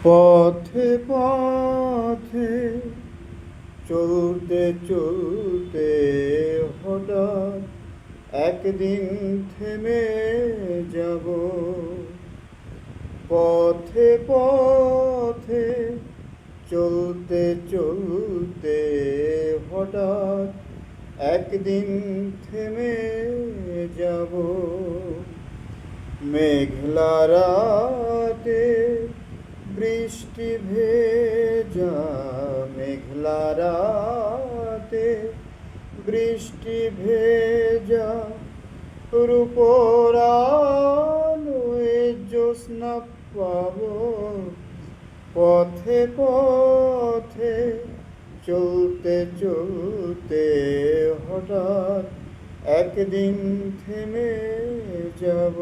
পথে পথে চলতে চলতে হঠাৎ একদিন থেমে যাব। পথে পথে চলতে চলতে হঠাৎ একদিন থেমে যাব। মেঘলা রাতে বৃষ্টি ভেজা, মেঘলা রাতে বৃষ্টি ভেজা রূপোর আলোয় জ্যোৎস্না পাব। পথে পথে চলতে চলতে হঠাৎ একদিন থেমে যাব।